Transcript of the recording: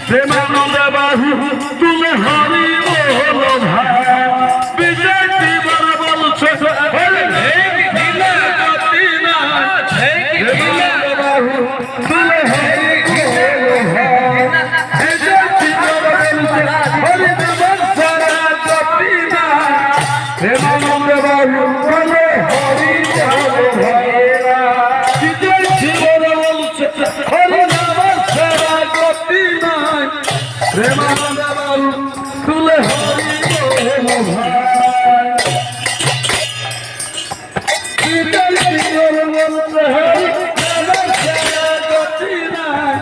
প্রেমানন্দ বাহু তুলে হরি বল ভাই বিজয় দিবার বলছে বাহু তুলে হরি প্রেমানন্দ বাহু তুলে হরি ভাইরা বিজয় দিবার বলছে হরি নাম সারা গতি নাই প্রেমানন্দ বাহু তুলে হরি ভাই বিজয় দিবার বলছে হরি নাম সারা গতি নাই